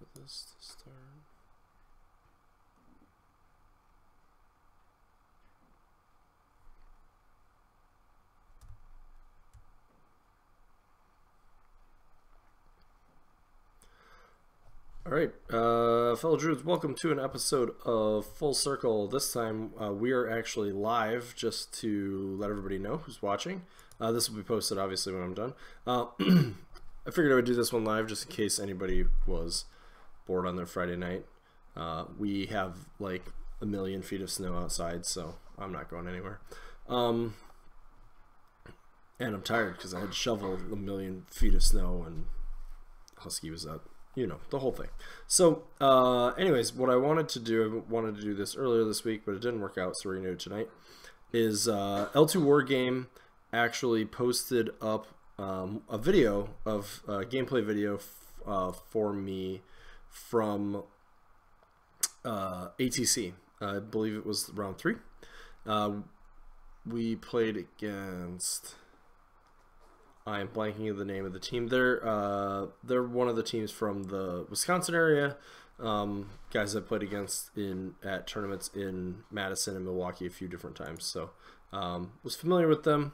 for this to start. All right, fellow Druids, welcome to an episode of Full Circle. This time we are actually live, just to let everybody know who's watching. This will be posted obviously when I'm done. I figured I would do this one live just in case anybody was bored on their Friday night. We have like a million feet of snow outside, so I'm not going anywhere. And I'm tired because I had to shovel a million feet of snow and Husky was up. You know, the whole thing. So, anyways, what I wanted to do, I wanted to do this earlier this week, but it didn't work out, so we're going to do it tonight, is L2 Wargame actually posted up a video of gameplay video for me from ATC. I believe it was round 3. We played against... I am blanking of the name of the team. They're one of the teams from the Wisconsin area. Guys I played against at tournaments in Madison and Milwaukee a few different times. So was familiar with them.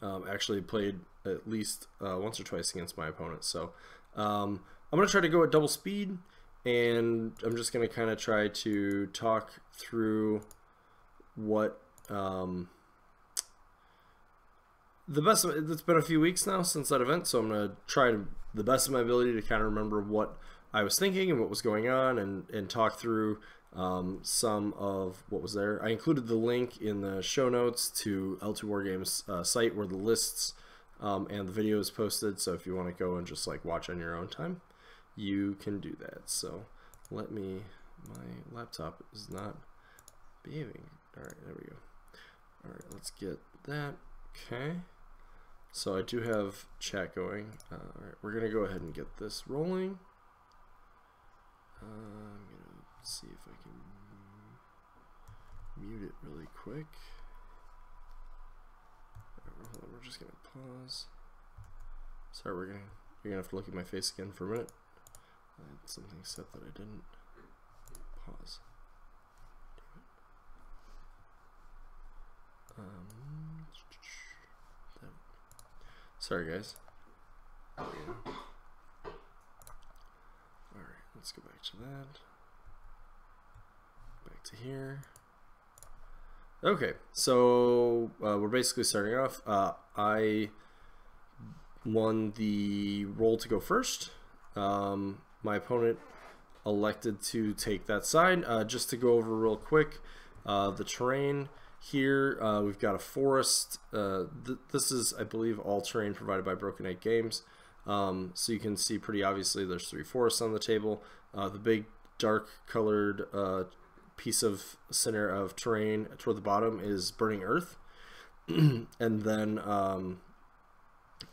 Actually played at least once or twice against my opponent. So I'm going to try to go at double speed, and I'm just going to kind of try to talk through what... it's been a few weeks now since that event, so I'm going to try the best of my ability to kind of remember what I was thinking and what was going on, and talk through some of what was there. I included the link in the show notes to L2 Wargame's site where the lists and the video is posted, so if you want to go and just like watch on your own time, you can do that. So my laptop is not behaving. Alright, there we go. Alright, let's get that. Okay, so I do have chat going. Alright, we're going to go ahead and get this rolling. I'm going to see if I can mute it really quick. Right, hold on, we're just going to pause. Sorry, you're going to have to look at my face again for a minute. I had something set that I didn't. Pause. Sorry guys. Alright, let's go back to that. Back to here. Okay, so we're basically starting off. I won the roll to go first. My opponent elected to take that side. Just to go over real quick, the terrain. Here we've got a forest. This is, I believe, all terrain provided by Broken Egg Games. So you can see pretty obviously there's 3 forests on the table. The big dark colored piece of center of terrain toward the bottom is Burning Earth. And then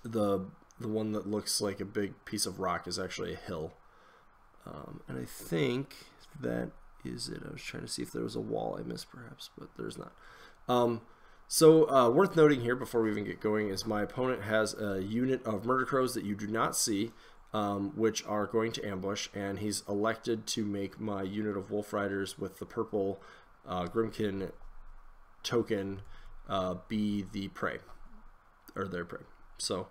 the one that looks like a big piece of rock is actually a hill. And I think that is it. I was trying to see if there was a wall I missed perhaps, but there's not. So worth noting here before we even get going is my opponent has a unit of murder crows that you do not see, which are going to ambush, and he's elected to make my unit of wolf riders with the purple Grimkin token be the prey, or their prey. So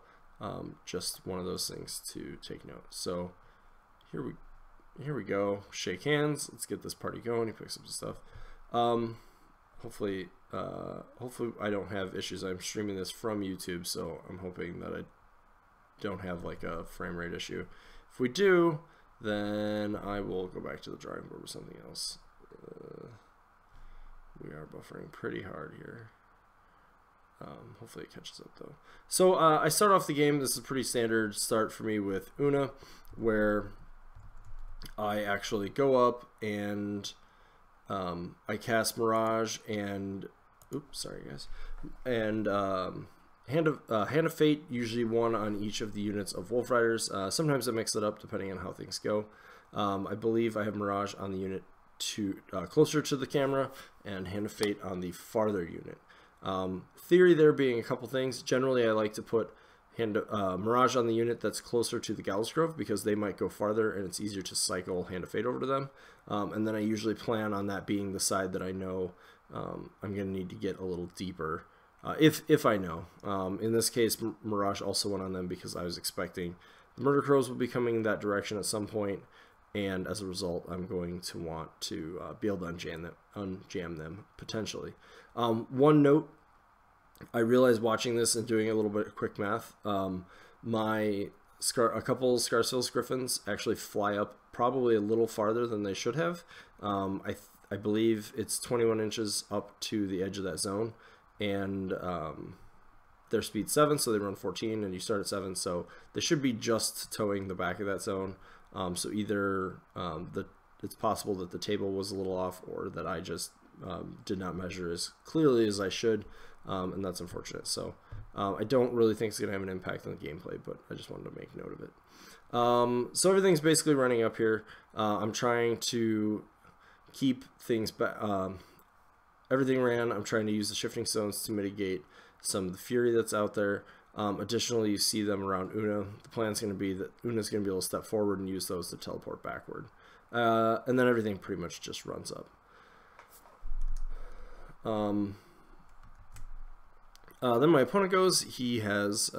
just one of those things to take note. So here we go. Shake hands. Let's get this party going. He picks up some stuff. Hopefully I don't have issues. I'm streaming this from YouTube, so I'm hoping that I don't have like a frame rate issue. If we do, then I will go back to the drawing board with something else. We are buffering pretty hard here. Hopefully it catches up though. So I start off the game. This is a pretty standard start for me with Una, where I actually go up and I cast Mirage and oops, sorry guys, and Hand of Fate, usually one on each of the units of Wolf Riders. Sometimes I mix it up depending on how things go. I believe I have Mirage on the unit closer to the camera and Hand of Fate on the farther unit. Theory there being a couple things. Generally I like to put Mirage on the unit that's closer to the Gallows Grove, because they might go farther and it's easier to cycle Hand of Fate over to them. And then I usually plan on that being the side that I know I'm going to need to get a little deeper, if I know. In this case, Mirage also went on them because I was expecting the Murder Crows will be coming in that direction at some point, and as a result, I'm going to want to be able to unjam them potentially. One note, I realized watching this and doing a little bit of quick math, a couple Scarsfield's Griffins actually fly up probably a little farther than they should have. I believe it's 21 inches up to the edge of that zone, and their speed 7, so they run 14, and you start at 7, so they should be just towing the back of that zone. So either it's possible that the table was a little off, or that I just did not measure as clearly as I should, and that's unfortunate. So I don't really think it's going to have an impact on the gameplay, but I just wanted to make note of it. So everything's basically running up here. I'm trying to keep things everything ran. I'm trying to use the shifting stones to mitigate some of the fury that's out there. Additionally, you see them around Una. The plan's going to be that Una's going to be able to step forward and use those to teleport backward. And then everything pretty much just runs up. Then my opponent goes. He has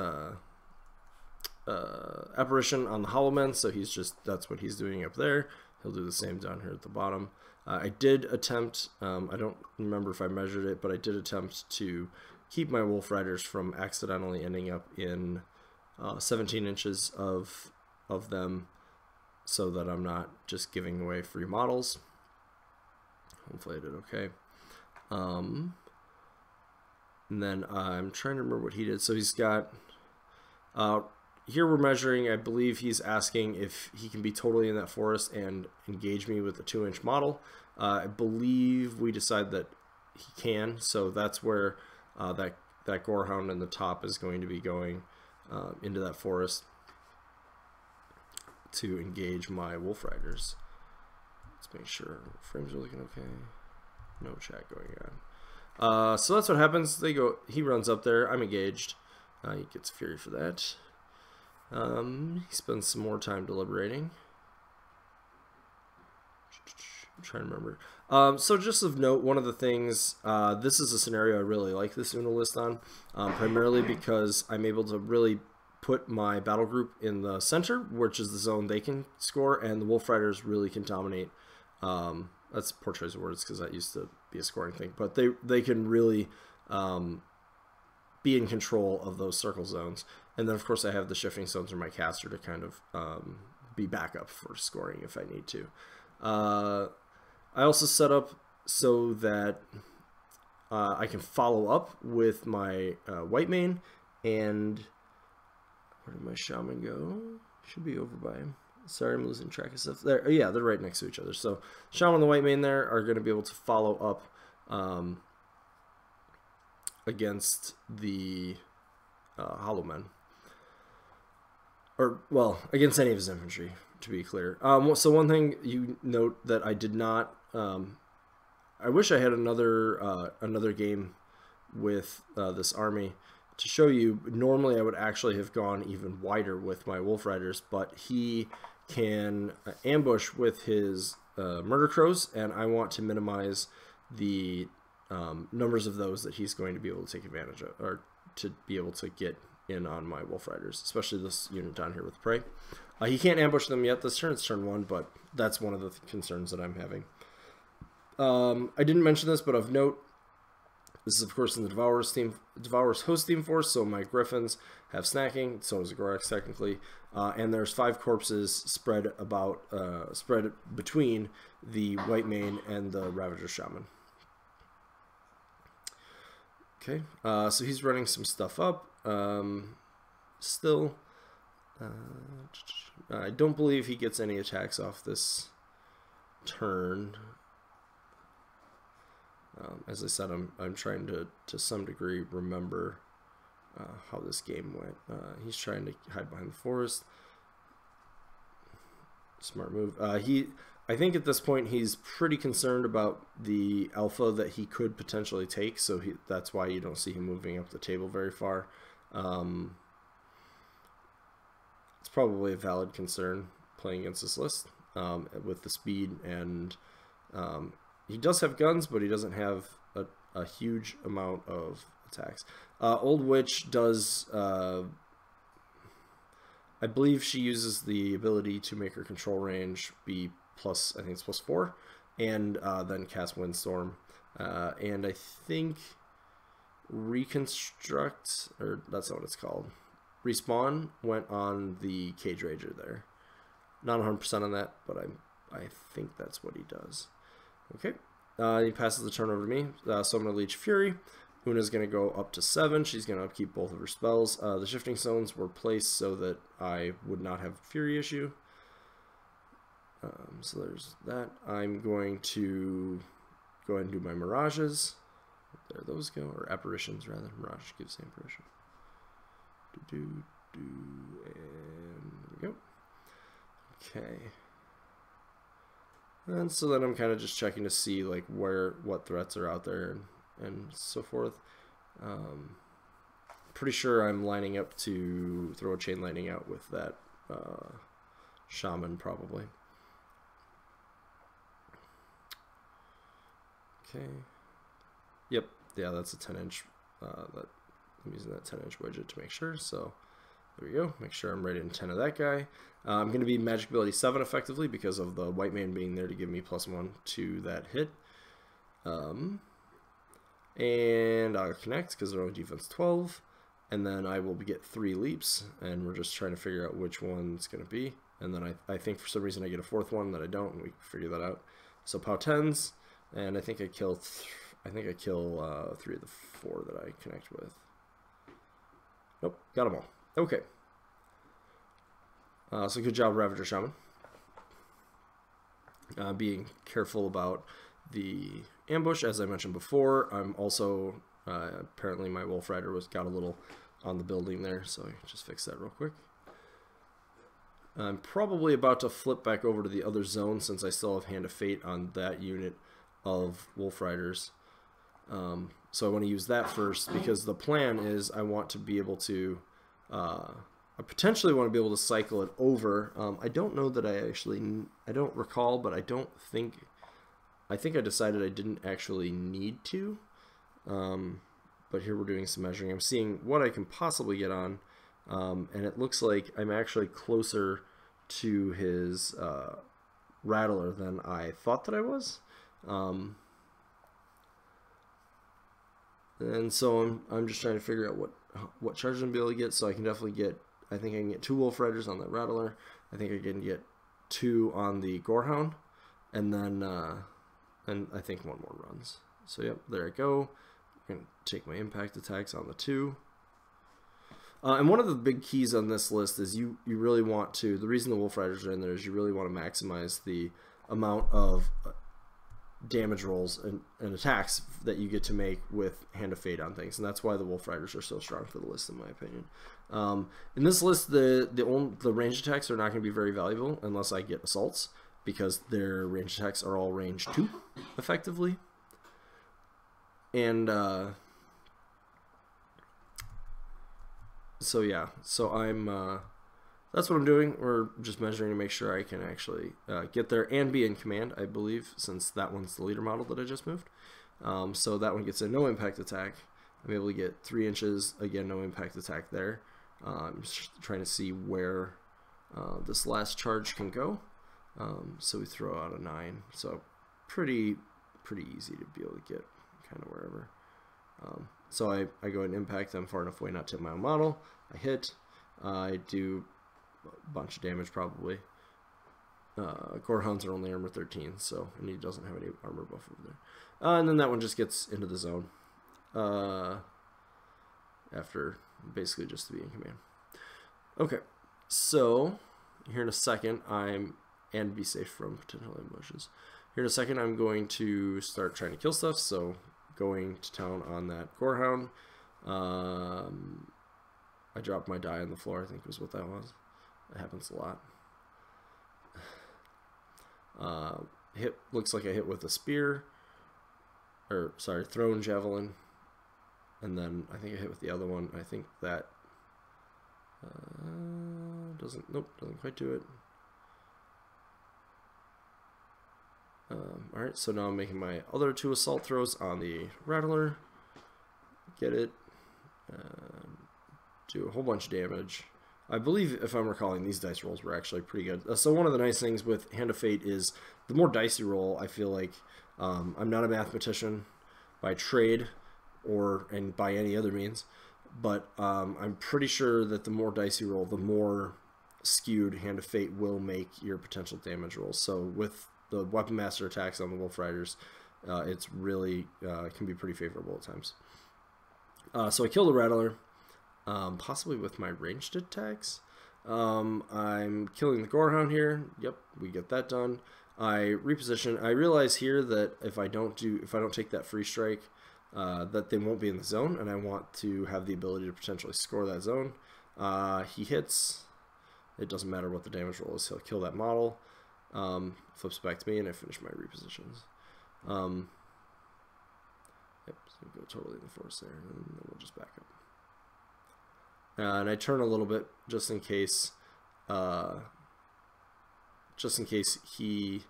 Apparition on the Hollow Men, so that's what he's doing up there. He'll do the same down here at the bottom. I did attempt, I don't remember if I measured it, but I did attempt to keep my Wolf Riders from accidentally ending up in 17 inches of them, so that I'm not just giving away free models. Hopefully I did okay. And then I'm trying to remember what he did. So he's got, here we're measuring, I believe he's asking if he can be totally in that forest and engage me with a 2-inch model. I believe we decide that he can, so that's where that Gorehound in the top is going to be going into that forest to engage my Wolf Riders. Let's make sure frames are looking okay. No chat going on. So that's what happens. He runs up there. I'm engaged. He gets fury for that. He spends some more time deliberating. I'm trying to remember. So just of note, one of the things, this is a scenario I really like this Una list on, primarily because I'm able to really put my battle group in the center, which is the zone they can score, and the Wolf Riders really can dominate. That's poor choice of words because that used to be a scoring thing, but they can really be in control of those circle zones. And then of course I have the shifting stones or my caster to kind of be backup for scoring if I need to. I also set up so that I can follow up with my white mane, and where did my shaman go? Should be over by him. Sorry, I'm losing track of stuff. There, yeah, they're right next to each other. So shaman and the white mane there are going to be able to follow up against the Hollow Men, or well, against any of his infantry, to be clear. So one thing you note that I did not, I wish I had another game with this army to show you. Normally I would actually have gone even wider with my Wolf Riders, but he can ambush with his Murder Crows, and I want to minimize the numbers of those that he's going to be able to take advantage of, or to be able to get in on my Wolf Riders, especially this unit down here with Prey. He can't ambush them yet this turn. It's turn 1, but that's one of the concerns that I'm having. I didn't mention this, but of note, this is of course in the Devourer's host theme force, so my Griffins have snacking, so does the Gorax technically, and there's 5 corpses spread between the White Mane and the Ravager Shaman. Okay, so he's running some stuff up. Still, I don't believe he gets any attacks off this turn. As I said, I'm trying to some degree remember how this game went. He's trying to hide behind the forest. Smart move. I think at this point he's pretty concerned about the alpha that he could potentially take, so that's why you don't see him moving up the table very far. it's probably a valid concern playing against this list with the speed, and he does have guns, but he doesn't have a huge amount of attacks. Old Witch does, I believe she uses the ability to make her control range be plus, I think it's +4, and then cast Windstorm. And I think Reconstruct, or that's not what it's called, Respawn went on the Cage Rager there. Not 100% on that, but I think that's what he does. Okay, he passes the turn over to me, so I'm going to Leech Fury. Una's going to go up to 7. She's going to upkeep both of her spells. The Shifting Stones were placed so that I would not have a Fury issue. So there's that. I'm going to go ahead and do my Mirages. There those go, or Apparitions rather. Mirage gives the Apparition. And there we go. Okay. And so then I'm kind of just checking to see like what threats are out there and so forth. Pretty sure I'm lining up to throw a Chain Lightning out with that Shaman probably. Okay. Yep. Yeah, that's a 10-inch. I'm using that 10-inch widget to make sure. So there we go. Make sure I'm rating 10 of that guy. I'm going to be Magic Ability 7 effectively because of the White Man being there to give me +1 to that hit. And I'll connect because they're only defense 12. And then I will get 3 leaps, and we're just trying to figure out which one it's going to be. And then I think for some reason I get a 4th one that I don't, and we figure that out. So POW 10s, and I think I kill 3 of the 4 that I connect with. Nope, got them all. Okay. So good job, Ravager Shaman. Being careful about the ambush, as I mentioned before. I'm also, apparently my Wolf Rider got a little on the building there, so I just fix that real quick. I'm probably about to flip back over to the other zone since I still have Hand of Fate on that unit of Wolf Riders. So I want to use that first because the plan is I want to be able to, I potentially want to be able to cycle it over. I don't know that I don't recall, but I think I decided I didn't actually need to. But here we're doing some measuring. I'm seeing what I can possibly get on, and it looks like I'm actually closer to his Rattler than I thought that I was. And so I'm just trying to figure out what charge I'm going to be able to get. So I can definitely get, I think I can get 2 Wolf Riders on that Rattler. I think I can get 2 on the Gorehound, and then and I think 1 more runs. So yep, there I go. I'm going to take my impact attacks on the 2. And one of the big keys on this list is you really want to, the reason the Wolf Riders are in there is you really want to maximize the amount of damage rolls and attacks that you get to make with Hand of Fate on things, and that's why the Wolf Riders are so strong for the list, in my opinion. In this list, the range attacks are not going to be very valuable unless I get assaults, because their range attacks are all range 2, effectively. And so yeah, so I'm that's what I'm doing. We're just measuring to make sure I can actually get there and be in command, I believe, since that one's the leader model that I just moved. So that one gets a no impact attack. I'm able to get 3 inches, again, no impact attack there. I'm just trying to see where this last charge can go. So we throw out a 9. So pretty easy to be able to get kind of wherever. So I go ahead and impact them far enough away not to hit my own model. I hit. I do a bunch of damage probably. Gorehounds are only armor 13, so and he doesn't have any armor buff over there. And then that one just gets into the zone after basically just to be in command. Okay, so here in a second and be safe from potential ambushes. Here in a second I'm going to start trying to kill stuff, so going to town on that Gorehound. I dropped my die on the floor, I think was what that was. That happens a lot. Looks like I hit with a spear, or sorry, thrown javelin, and then I think I hit with the other one. I think that Nope, doesn't quite do it. Alright, so now I'm making my other 2 assault throws on the Rattler. Get it. Do a whole bunch of damage. I believe, if I'm recalling, these dice rolls were actually pretty good. So one of the nice things with Hand of Fate is the more dice you roll, I feel like I'm not a mathematician by trade and by any other means, but I'm pretty sure that the more dice you roll, the more skewed Hand of Fate will make your potential damage rolls. So with the Weapon Master attacks on the Wolf Riders, it's really can be pretty favorable at times. So I kill the Rattler, possibly with my ranged attacks. I'm killing the Gorehound here. Yep, we get that done. I reposition. I realize here that if I don't take that free strike, that they won't be in the zone, and I want to have the ability to potentially score that zone. He hits. It doesn't matter what the damage roll is. He'll kill that model. Flips back to me, and I finish my repositions. Yep, so go totally in the forest there, and then we'll just back up. And I turn a little bit just in case he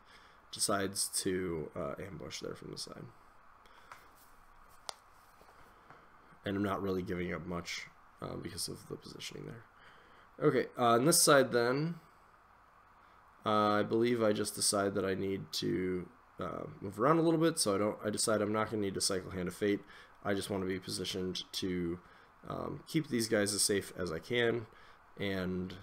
decides to ambush there from the side. And I'm not really giving up much because of the positioning there. Okay, on this side then, I believe I just decide that I need to move around a little bit, so I decide I'm not going to need to cycle Hand of Fate. I just want to be positioned to keep these guys as safe as I can, and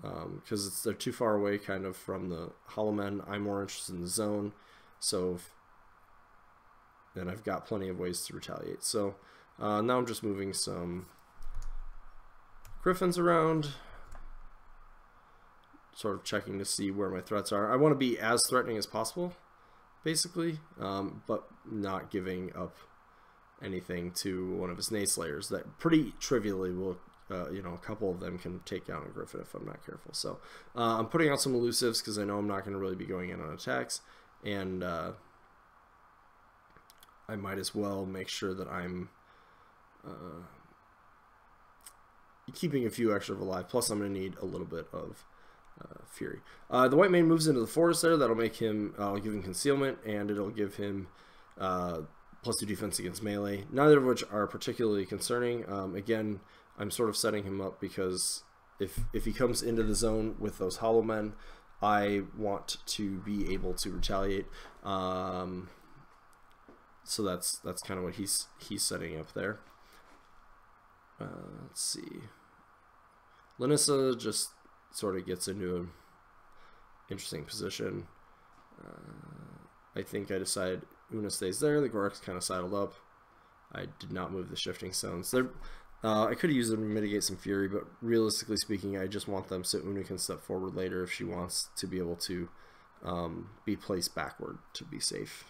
because they're too far away kind of from the Hollow Men, I'm more interested in the zone, so then I've got plenty of ways to retaliate. So now I'm just moving some Griffins around, sort of checking to see where my threats are. I want to be as threatening as possible, basically, but not giving up anything to one of his Nayslayers that pretty trivially will, a couple of them can take down a Griffin if I'm not careful. So I'm putting out some elusives because I know I'm not going to really be going in on attacks, and I might as well make sure that I'm keeping a few extra alive. Plus I'm going to need a little bit of Fury. The White Mane moves into the forest there. That'll make him, give him concealment, and it'll give him +2 defense against melee, neither of which are particularly concerning. Again, I'm sort of setting him up because if he comes into the zone with those Hollow Men, I want to be able to retaliate. So that's kind of what he's setting up there. Let's see. Linissa just sort of gets into an interesting position. I think I decide Una stays there. The Gorek's kind of sidled up. I did not move the shifting stones. I could have used them to mitigate some fury, but realistically speaking, I just want them so Una can step forward later if she wants to be able to be placed backward to be safe.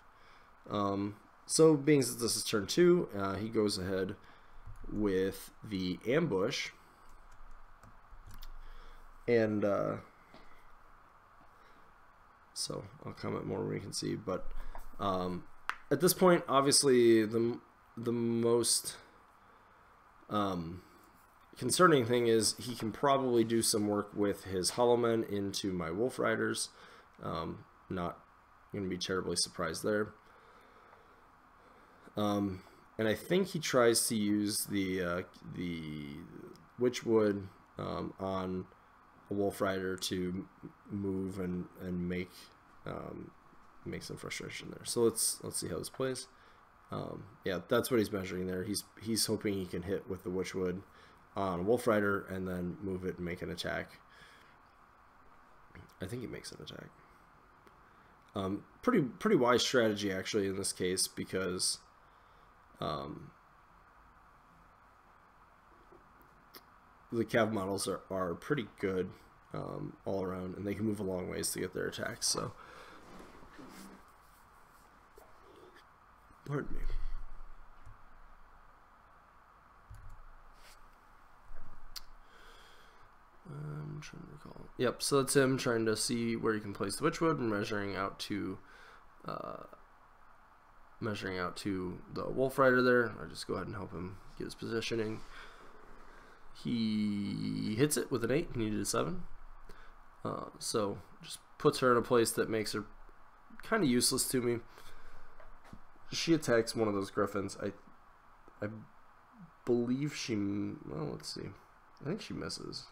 So being that this is turn 2, he goes ahead with the ambush. And so I'll comment more when we can see, but at this point, obviously the most concerning thing is he can probably do some work with his Hollow Men into my Wolf Riders. Not going to be terribly surprised there. And I think he tries to use the Witchwood on a Wolf Rider to move and make some frustration there. So let's see how this plays. Yeah, that's what he's measuring there. He's hoping he can hit with the Witchwood on a Wolf Rider and then move it and make an attack. I think he makes an attack. Pretty wise strategy actually in this case, because the Cav models are pretty good all around, and they can move a long ways to get their attacks. So, pardon me. I'm trying to recall. Yep, so that's him trying to see where he can place the Witchwood and measuring out to the Wolf Rider there. I'll just go ahead and help him get his positioning. He hits it with an 8. He needed a 7. So just puts her in a place that makes her kind of useless to me. She attacks one of those griffins. I believe she... Well, let's see. I think she misses.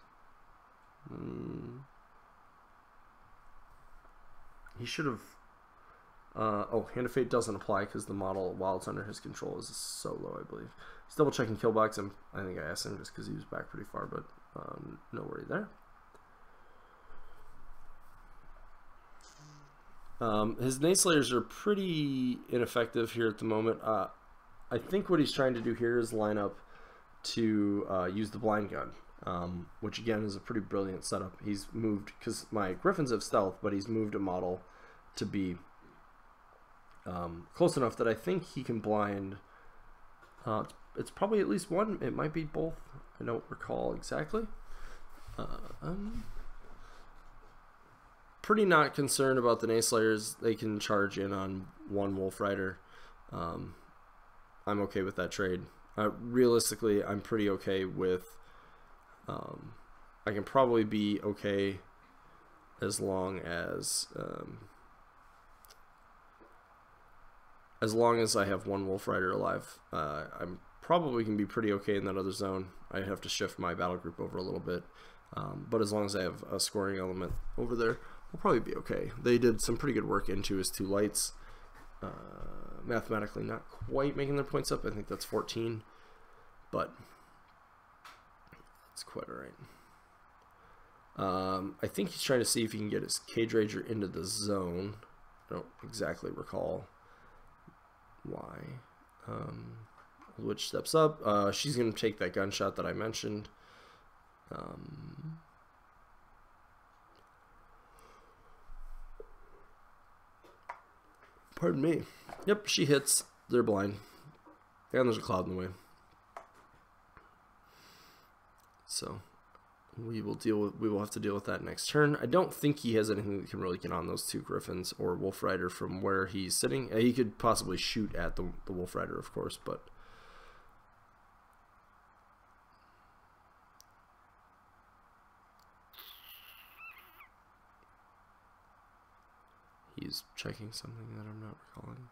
He should have... oh, Hand of Fate doesn't apply because the model, while it's under his control, is so low, I believe. He's double checking kill box. I think I asked him just because he was back pretty far, but no worry there. His Nayslayers are pretty ineffective here at the moment. I think what he's trying to do here is line up to use the blind gun, which again is a pretty brilliant setup. He's moved, because my Griffins have stealth, but he's moved a model to be close enough that I think he can blind. It's probably at least one. It might be both. I don't recall exactly. Pretty not concerned about the Nayslayers. They can charge in on one Wolf Rider. I'm okay with that trade. Realistically, I'm pretty okay with... I can probably be okay as long as I have one Wolf Rider alive. I'm probably can be pretty okay in that other zone. I have to shift my battle group over a little bit, but as long as I have a scoring element over there, we'll probably be okay. They did some pretty good work into his 2 lights. Mathematically not quite making their points up. I think that's 14, but it's quite alright. I think he's trying to see if he can get his Cage Rager into the zone. I don't exactly recall why. Witch steps up. She's going to take that gunshot that I mentioned. Pardon me. Yep, she hits. They're blind. And there's a cloud in the way. So we will have to deal with that next turn. I don't think he has anything that can really get on those 2 Griffins or Wolf Rider from where he's sitting. He could possibly shoot at the Wolf Rider, of course, but he's checking something that I'm not recalling.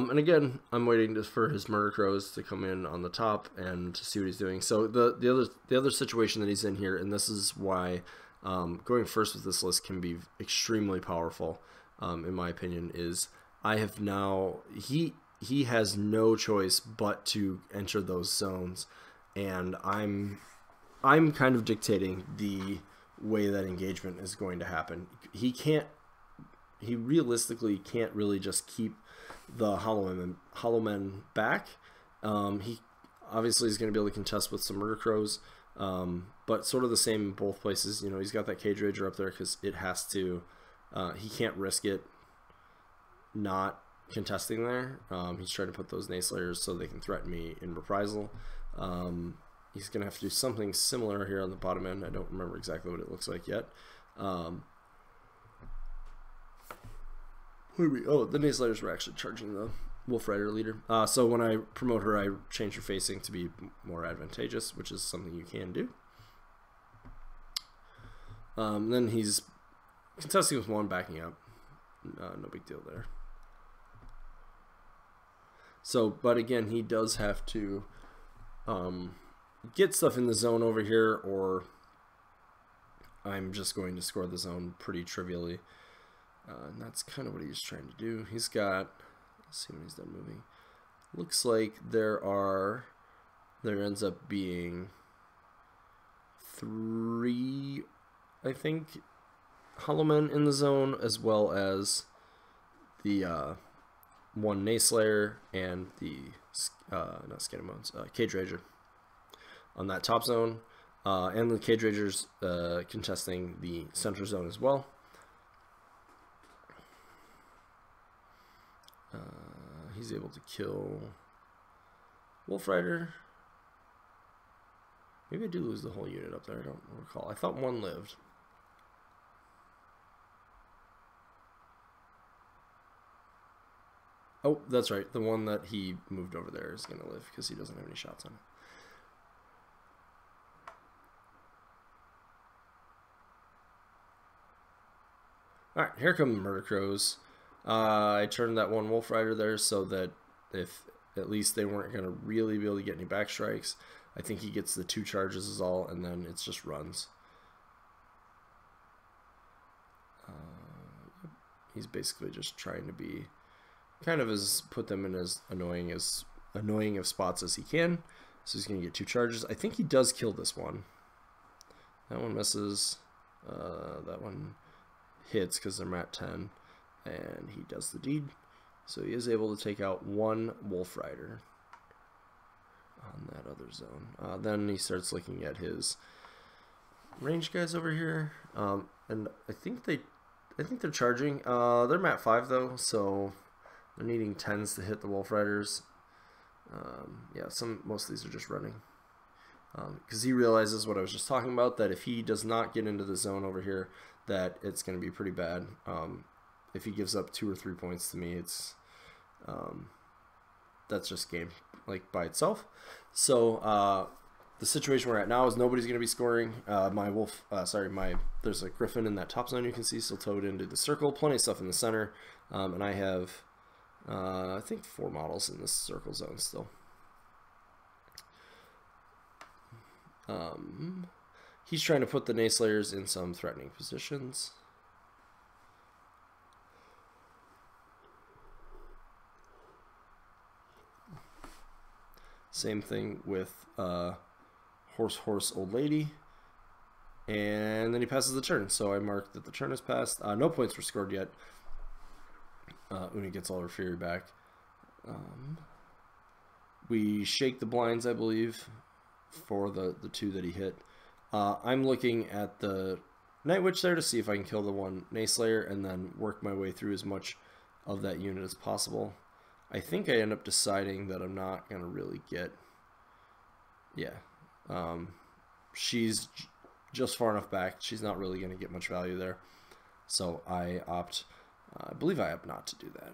And again, I'm waiting for his Murder Crows to come in on the top and to see what he's doing. So the other situation that he's in here, and this is why going first with this list can be extremely powerful, in my opinion, is I have now he has no choice but to enter those zones, and I'm kind of dictating the way that engagement is going to happen. He realistically can't really just keep the hollow men back. He obviously is going to be able to contest with some Murder Crows, but sort of the same in both places. You know, he's got that Cage Rager up there because it has to. He can't risk it not contesting there. He's trying to put those Nayslayers so they can threaten me in reprisal. He's going to have to do something similar here on the bottom end. I don't remember exactly what it looks like yet. Oh, the Nayslayers were actually charging the Wolf Rider leader. So when I promote her, I change her facing to be more advantageous, which is something you can do. Then he's contesting with 1, backing up. No big deal there. So, but again, he does have to get stuff in the zone over here, or I'm just going to score the zone pretty trivially. And that's kind of what he's trying to do. He's got, let's see when he's done moving. Looks like there ends up being 3, I think, Hollow Men in the zone, as well as the 1 Nayslayer and the, not Skin and Bones, Cage Rager on that top zone. And the Cage Ragers contesting the center zone as well. He's able to kill Wolf Rider. Maybe I do lose the whole unit up there. I don't recall. I thought one lived. Oh, that's right. The one that he moved over there is going to live because he doesn't have any shots on it. Alright, here come the Murder Crows. I turned that one Wolf Rider there so that if at least they weren't going to really be able to get any back strikes. I think he gets the 2 charges is all, and then it's just runs. He's basically just trying to be kind of put them in as annoying of spots as he can. So he's going to get 2 charges. I think he does kill this one. That one misses. That one hits because they're at 10, and he does the deed. So he is able to take out 1 Wolf Rider on that other zone. Then he starts looking at his range guys over here, and I think they're charging. They're mat 5 though, so they're needing 10s to hit the Wolf Riders. Yeah, most of these are just running. Because he realizes what I was just talking about, that if he does not get into the zone over here, that it's going to be pretty bad. If he gives up 2 or 3 points to me, it's that's just game like by itself. So the situation we're at now is nobody's going to be scoring. There's a Griffin in that top zone you can see, still towed into the circle. Plenty of stuff in the center, and I have I think 4 models in this circle zone still. He's trying to put the Nayslayers in some threatening positions. Same thing with Horse Old Lady. And then he passes the turn. So I mark that the turn has passed. No points were scored yet. Una gets all her fury back. We shake the blinds, I believe, for the 2 that he hit. I'm looking at the Night Witch there to see if I can kill the one Nayslayer and then work my way through as much of that unit as possible. I think I end up deciding that I'm not going to really get... Yeah. She's just far enough back. She's not really going to get much value there. So I opt... I believe I opt not to do that.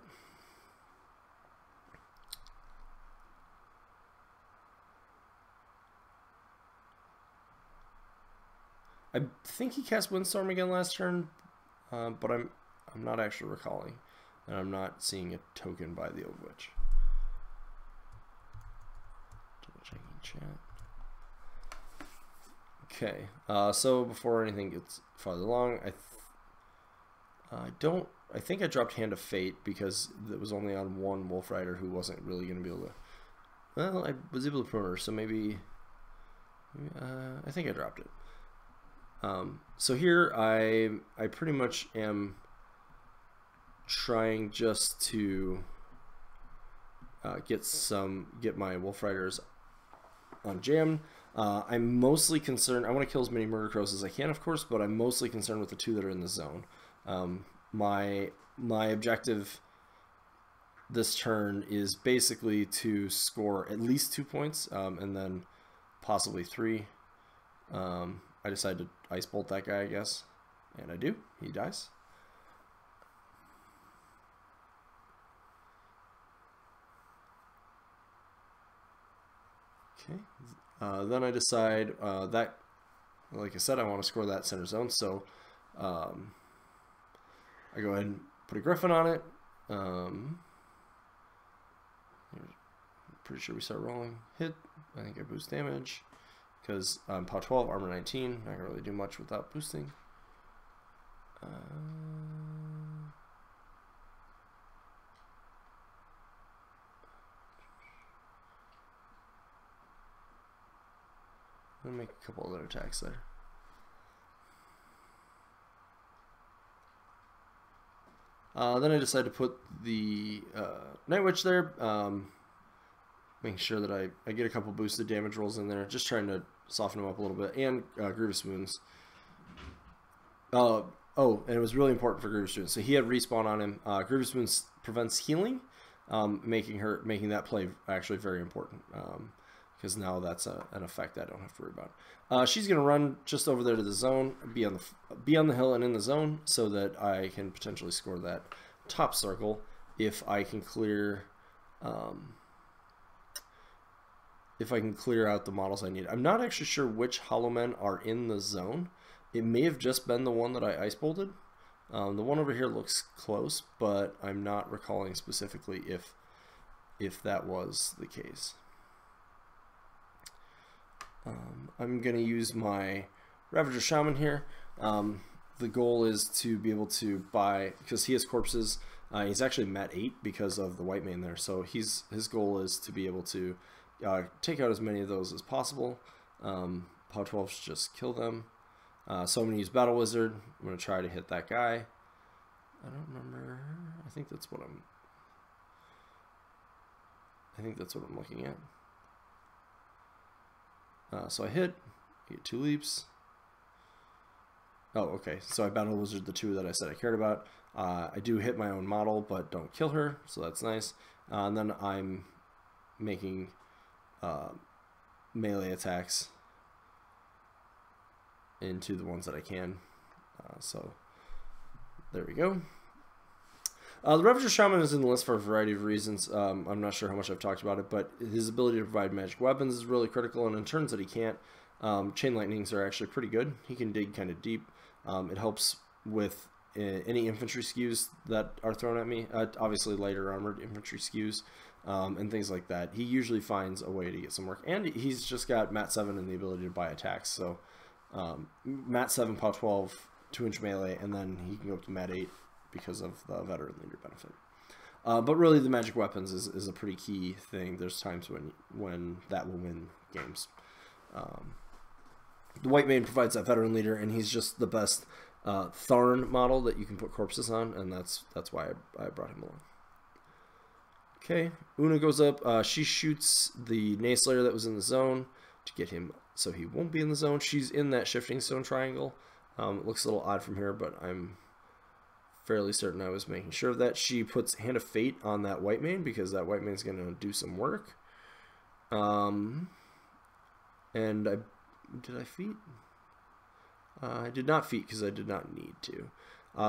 I think he cast Windstorm again last turn, but I'm not actually recalling, and I'm not seeing a token by the Old Witch. Double checking chat. Okay, so before anything gets farther along, I think I dropped Hand of Fate because it was only on 1 Wolf Rider who wasn't really going to be able to. Well, I was able to promote her, so maybe I think I dropped it. So here I pretty much am trying just to get my Wolf Riders on jam. I'm mostly concerned. I want to kill as many Murder Crows as I can, of course, but I'm mostly concerned with the 2 that are in the zone. My objective this turn is basically to score at least 2 points, and then possibly 3. I decided to Ice Bolt that guy, I guess, and I do. He dies. Okay. Then I decide that, like I said, I want to score that center zone, so I go ahead and put a Griffin on it. Pretty sure we start rolling. Hit. I think I boost damage. Because I'm POW 12, armor 19. Not going to really do much without boosting. I'm going to make a couple other attacks there. Then I decided to put the Night Witch there. Making sure that I get a couple boosted damage rolls in there. Just trying to soften him up a little bit. And Grievous Wounds. Oh, and it was really important for Grievous Wounds. So he had respawn on him. Grievous Wounds prevents healing, making that play actually very important. because now that's an effect I don't have to worry about. She's going to run just over there to the zone, be on the hill and in the zone, so that I can potentially score that top circle if I can clear out the models I need. I'm not actually sure which hollow men are in the zone. It may have just been the one that I ice bolted. The one over here looks close, but I'm not recalling specifically if that was the case. I'm going to use my Ravager Shaman here. The goal is to be able to buy, because he has corpses, he's actually Mat 8 because of the white mane there, so his goal is to be able to take out as many of those as possible. Power 12s just kill them. So I'm going to use Battle Wizard. I'm going to try to hit that guy. I don't remember. I think that's what I'm looking at. So I hit, get 2 leaps. Oh, okay. So I Battle Wizard the 2 that I said I cared about. I do hit my own model, but don't kill her, so that's nice. And then I'm making melee attacks into the ones that I can. So there we go. The Ravager Shaman is in the list for a variety of reasons. I'm not sure how much I've talked about it, but his ability to provide magic weapons is really critical, and in turns that he can't, Chain Lightnings are actually pretty good. He can dig kind of deep. It helps with any infantry skews that are thrown at me, obviously lighter armored infantry skews, and things like that. He usually finds a way to get some work, and he's just got Mat 7 and the ability to buy attacks, so Mat 7, Pow 12, 2-inch melee, and then he can go up to Mat 8 because of the veteran leader benefit. But really the magic weapons is a pretty key thing. There's times when that will win games. The white mane provides that veteran leader, and he's just the best Tharn model that you can put corpses on, and that's why I brought him along. Okay, Una goes up. She shoots the Nayslayer that was in the zone to get him so he won't be in the zone. She's in that shifting stone triangle. It looks a little odd from here, but I'm fairly certain I was making sure of that. She puts Hand of Fate on that white mane because that white mane is going to do some work. And did I feat? I did not feat because I did not need to.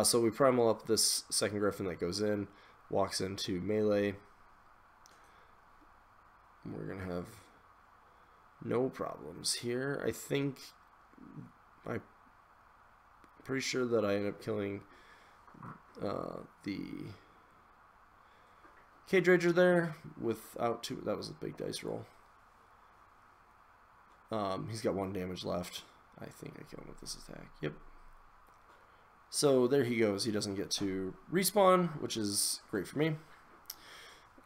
So we primal up this second Griffin that goes in, walks into melee. We're going to have no problems here. I think I'm pretty sure that I end up killing the Cage Rager there without 2. That was a big dice roll. He's got 1 damage left. I think I killed him with this attack. Yep. So there he goes. He doesn't get to respawn, which is great for me.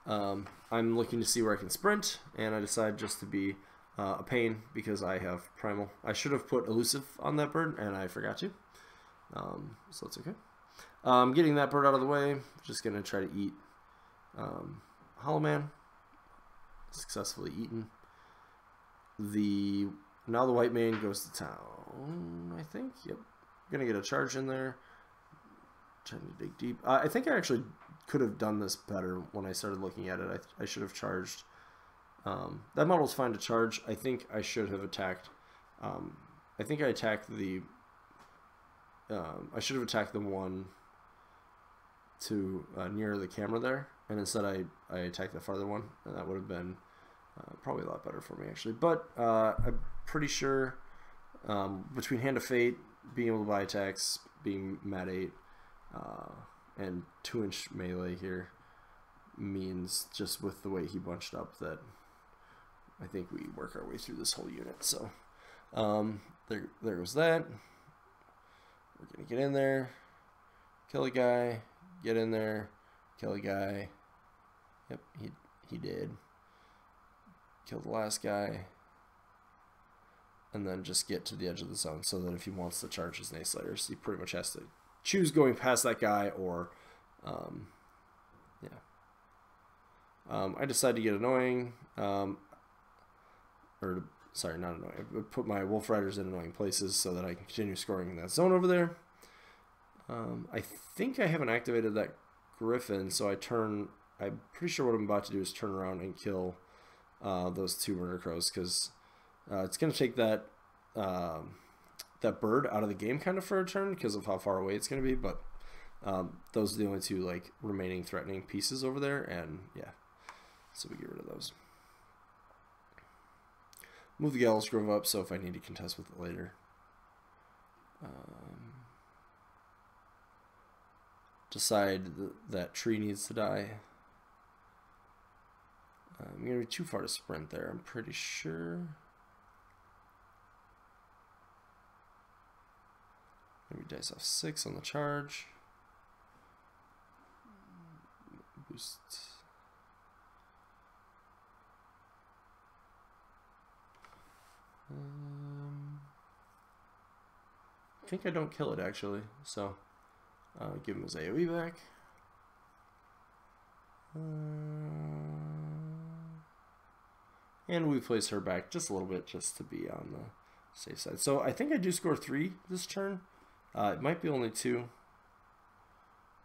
I'm looking to see where I can sprint, and I decide just to be a pain because I have primal. I should have put elusive on that bird, and I forgot to. So it's okay. Getting that bird out of the way, just going to try to eat Hollow Man. Successfully eaten. Now the white mane goes to town, I think. Yep. Going to get a charge in there. Trying to dig deep. I think I actually could have done this better when I started looking at it. I should have charged. That model's fine to charge. I think I should have attacked. I think I attacked the... I should have attacked the one to near the camera there, and instead I attacked the farther one, and that would have been probably a lot better for me actually. But I'm pretty sure between Hand of Fate, being able to buy attacks, being Mat 8, and 2-inch melee here means, just with the way he bunched up, that I think we work our way through this whole unit. So there goes that. We're gonna get in there, kill a guy, get in there, kill a guy. Yep, he did. Kill the last guy, and then just get to the edge of the zone so that if he wants to charge his Nayslayers, he pretty much has to choose going past that guy or, yeah. I decided to get annoying, sorry, not annoying. I put my Wolf Riders in annoying places so that I can continue scoring in that zone over there. I think I haven't activated that Griffin, so I'm pretty sure what I'm about to do is turn around and kill those 2 murder crows, because it's going to take that that bird out of the game kind of for a turn because of how far away it's going to be, but those are the only 2 like remaining threatening pieces over there, and yeah, so we get rid of those. Move the Gallows Grove up so if I need to contest with it later. Decide that tree needs to die. I'm going to be too far to sprint there, I'm pretty sure. Maybe dice off 6 on the charge. Boost. I think I don't kill it actually, so give him his AoE back. And we place her back just a little bit just to be on the safe side. So I think I do score 3 this turn. It might be only 2.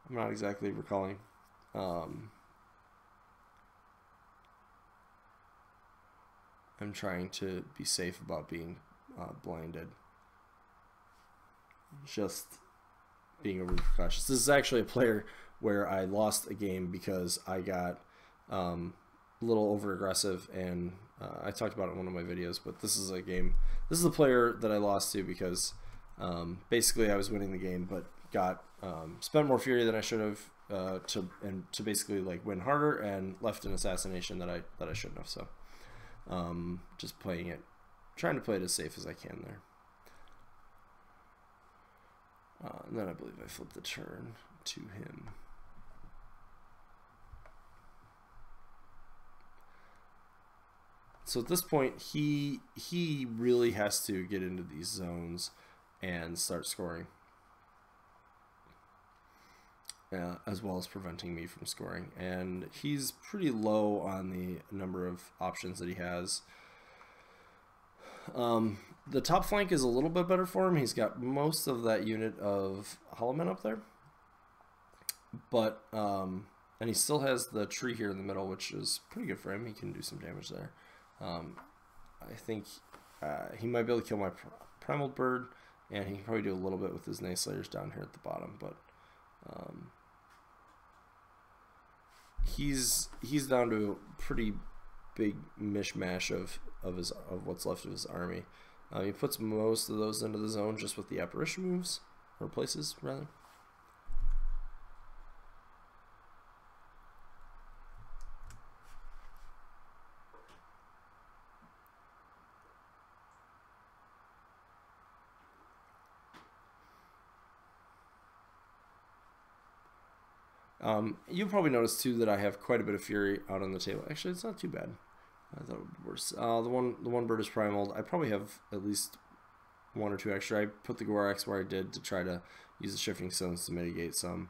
I'm not exactly recalling. I'm trying to be safe about being blinded. Just being overly cautious. This is actually a player where I lost a game because I got a little over aggressive, and I talked about it in one of my videos, but this is a game, this is a player that I lost to because basically I was winning the game but got spent more fury than I should have to basically like win harder, and left an assassination that I shouldn't have. So just playing it, trying to play it as safe as I can there. And then I believe I flipped the turn to him. So at this point, he really has to get into these zones and start scoring, as well as preventing me from scoring. And he's pretty low on the number of options that he has. The top flank is a little bit better for him. He's got most of that unit of Hollow Men up there, but and he still has the tree here in the middle, which is pretty good for him. He can do some damage there. I think he might be able to kill my Primal Bird, and he can probably do a little bit with his Night Slayers down here at the bottom, but he's down to a pretty big mishmash of what's left of his army. He puts most of those into the zone just with the apparition moves, or places rather. You'll probably notice too that I have quite a bit of fury out on the table. Actually, it's not too bad. I thought it would be worse. The one bird is primal. I probably have at least 1 or 2 extra. I put the Gorax where I did to try to use the shifting stones to mitigate some.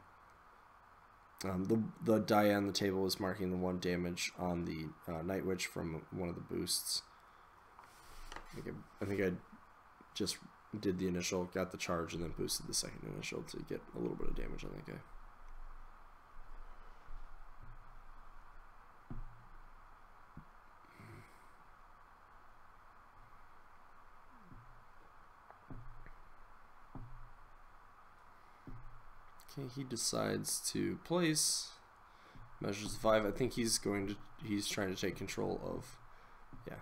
The die on the table is marking the 1 damage on the Night Witch from one of the boosts. I think I just did the initial, got the charge, and then boosted the second initial to get a little bit of damage on that guy. Okay, he decides to place, measures 5. I think he's trying to take control of, yeah.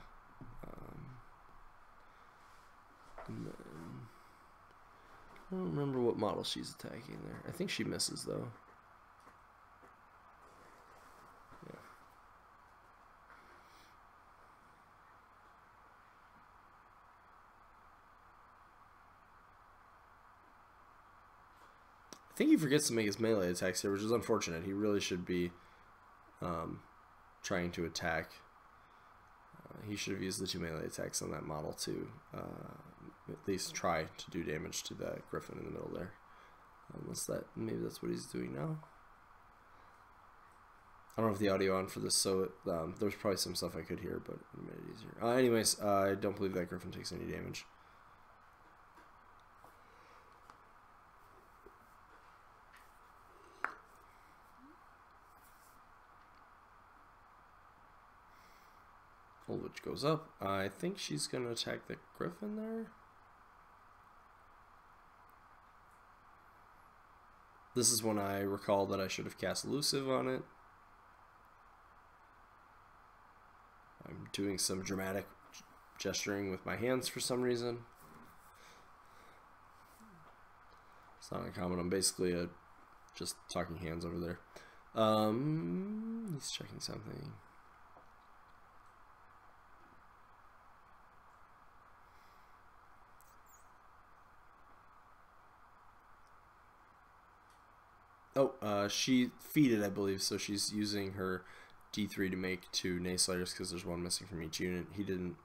And then, I don't remember what model she's attacking there. I think she misses though. Yeah. I think he forgets to make his melee attacks here, which is unfortunate. He really should be trying to attack. He should have used the 2 melee attacks on that model to at least try to do damage to that griffin in the middle there. Unless maybe that's what he's doing now. I don't have the audio on for this, so there's probably some stuff I could hear, but it made it easier. Anyways, I don't believe that griffin takes any damage. Which goes up. I think she's going to attack the Griffin there. This is when I recall that I should have cast Elusive on it. I'm doing some dramatic gesturing with my hands for some reason. It's not uncommon. I'm basically just talking hands over there. He's checking something. Oh, she feeded, I believe, so she's using her D3 to make 2 Nace Sliders because there's one missing from each unit. He didn't,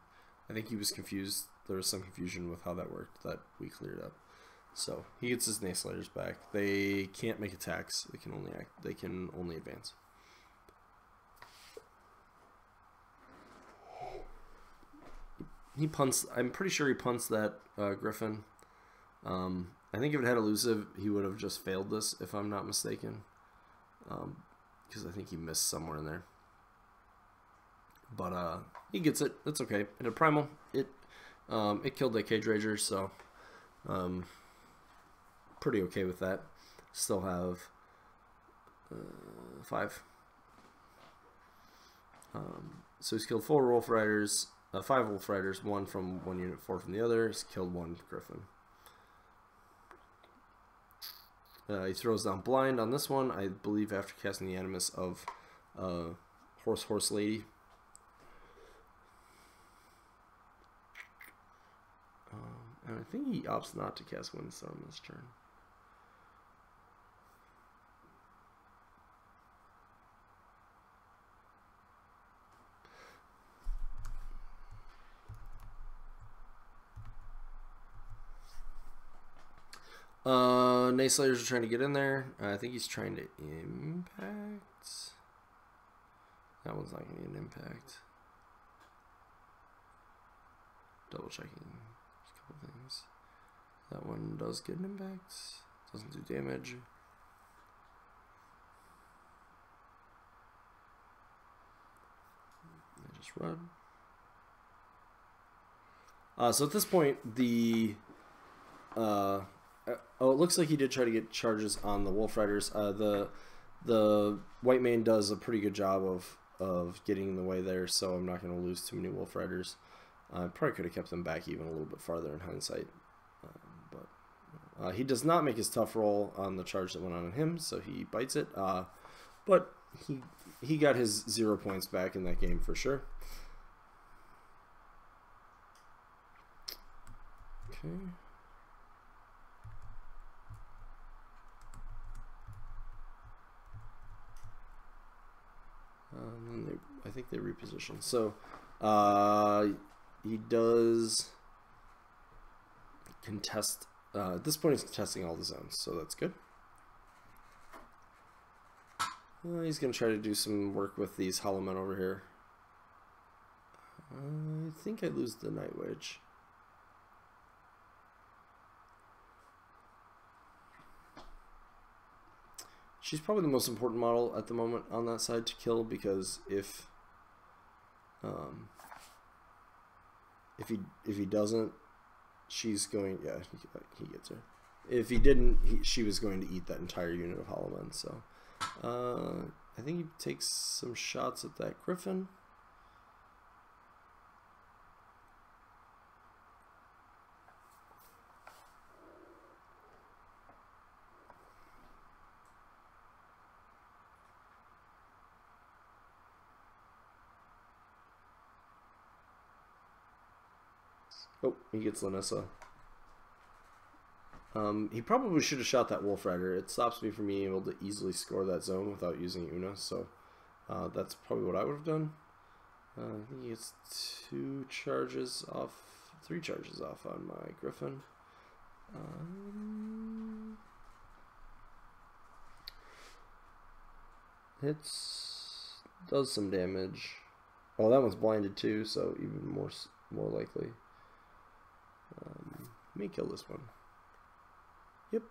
I think he was confused. There was some confusion with how that worked that we cleared up. So he gets his Nace Sliders back. They can't make attacks. They can only advance. He punts. I'm pretty sure he punts that Griffin. I think if it had Elusive, he would have just failed this, if I'm not mistaken. Because I think he missed somewhere in there. But he gets it. That's okay. And a Primal, it killed that Cage Rager, so pretty okay with that. Still have 5. So he's killed 4 Wolf Riders, 5 Wolf Riders, 1 from one unit, 4 from the other. He's killed 1 Griffin. He throws down Blind on this one, I believe, after casting the Animus of Horse Lady. And I think he opts not to cast Windstorm this turn. Nace Slayers are trying to get in there. I think he's trying to impact. That one's not going to get an impact. Double checking a couple things. That one does get an impact. Doesn't do damage. I just run. So at this point, the oh, it looks like he did try to get charges on the Wolf Riders. The White Mane does a pretty good job of getting in the way there, so I'm not going to lose too many Wolf Riders. I probably could have kept them back even a little bit farther in hindsight. But he does not make his tough roll on the charge that went on him, so he bites it. But he got his 0 points back in that game for sure. Okay. And I think they reposition. So he does contest. At this point, he's contesting all the zones, so that's good. He's going to try to do some work with these hollow men over here. I think I lose the Night Witch. She's probably the most important model at the moment on that side to kill, because if he doesn't, she's going. Yeah, he gets her. If he didn't, she was going to eat that entire unit of hollow men. So I think he takes some shots at that Griffin. Oh, he gets Lanessa. He probably should have shot that Wolf Rider. It stops me from being able to easily score that zone without using Una, so that's probably what I would have done. I think he gets 3 charges off on my Griffin. Does some damage. Oh, that one's blinded too, so even more likely. Let me kill this one. Yep.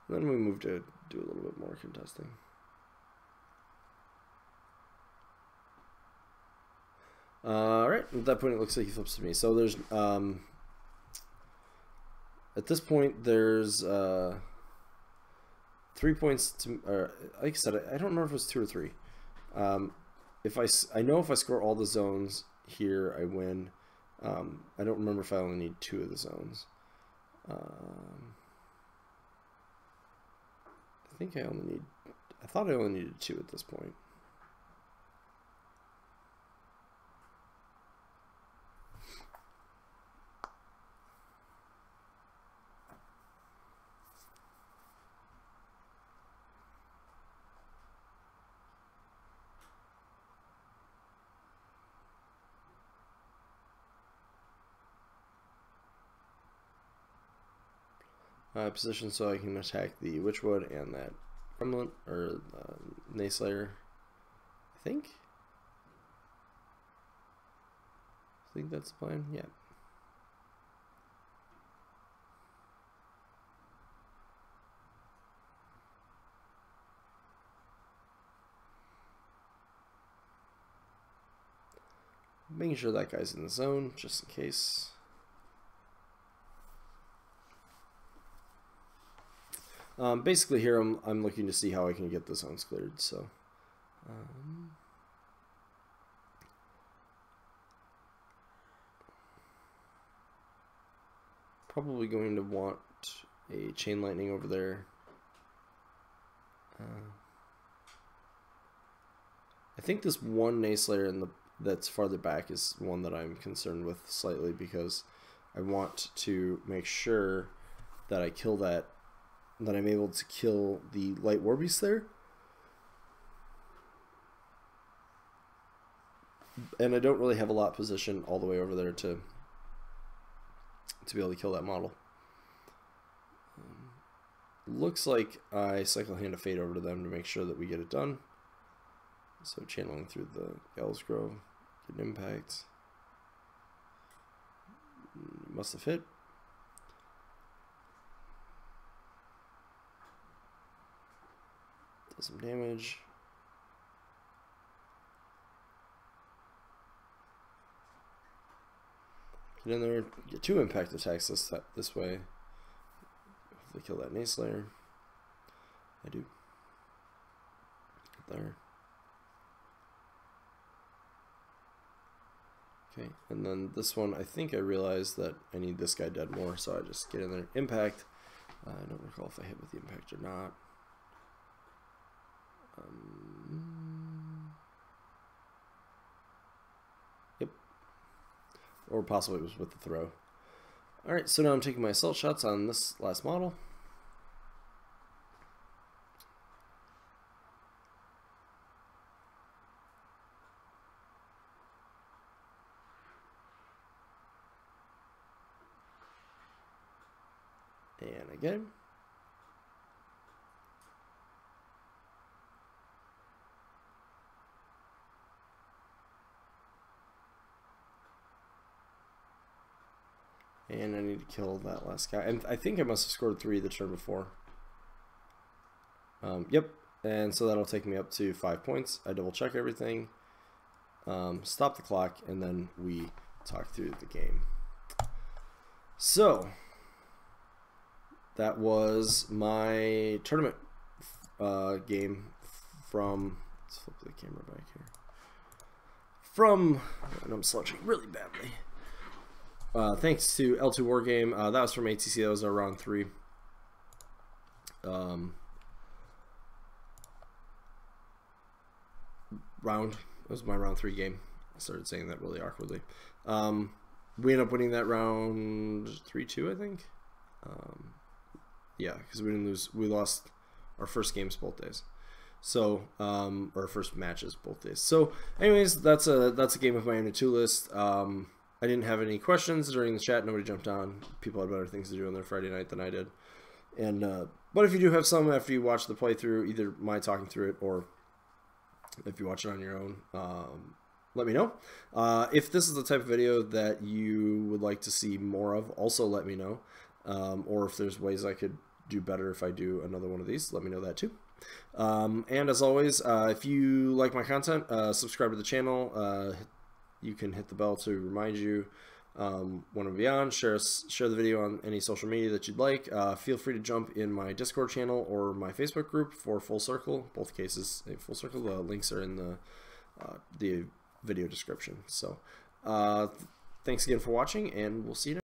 And then we move to do a little bit more contesting. Alright, at that point it looks like he flips to me. So there's, at this point there's 3 points to, like I said, I don't remember if it was 2 or 3. If I know if I score all the zones here, I win. I don't remember if I only need 2 of the zones. I think I thought I only needed 2 at this point. Position so I can attack the Witchwood and that Gremlin, or Nayslayer, I think that's the plan, yeah. Making sure that guy's in the zone, just in case. Basically here I'm looking to see how I can get the zones cleared, so probably going to want a chain lightning over there. I think this one Nayslayer that's farther back is one that I'm concerned with slightly, because I want to make sure that I kill that I'm able to kill the light war beast there. And I don't really have a lot position all the way over there to be able to kill that model. Looks like I cycle Hand of Fate over to them to make sure that we get it done. So channeling through the Gallows Grove, get an impact. Must have hit. Does some damage. Get in there, get 2 impact attacks this way. Hopefully kill that Nayslayer. I do. Get there. Okay, and then this one, I think I realized that I need this guy dead more, so I just get in there. Impact. I don't recall if I hit with the impact or not. Yep. Or possibly it was with the throw. Alright, so now I'm taking my assault shots on this last model. And again. And I need to kill that last guy. And I think I must have scored 3 the turn before. Yep. And so that'll take me up to 5 points. I double check everything. Stop the clock. And then we talk through the game. So that was my tournament game from... Let's flip the camera back here. And I'm slouching really badly. Thanks to L2 Wargame. That was from ATC. That was our round 3. That was my round 3 game. I started saying that really awkwardly. We ended up winning that round 3-2, I think. Yeah, because we didn't lose. We lost our first games both days. So, our first matches both days. So, anyways, that's a game of my Una2 list. I didn't have any questions during the chat. Nobody jumped on. People had better things to do on their Friday night than I did. And but if you do have some after you watch the playthrough, either my talking through it or if you watch it on your own, let me know. If this is the type of video that you would like to see more of, also let me know. Or if there's ways I could do better if I do another one of these, let me know that too. And as always, if you like my content, subscribe to the channel, you can hit the bell to remind you when we'll be on. Share the video on any social media that you'd like. Feel free to jump in my Discord channel or my Facebook group for Full Circle. Both cases, Full Circle. The links are in the video description. So thanks again for watching, and we'll see you next time.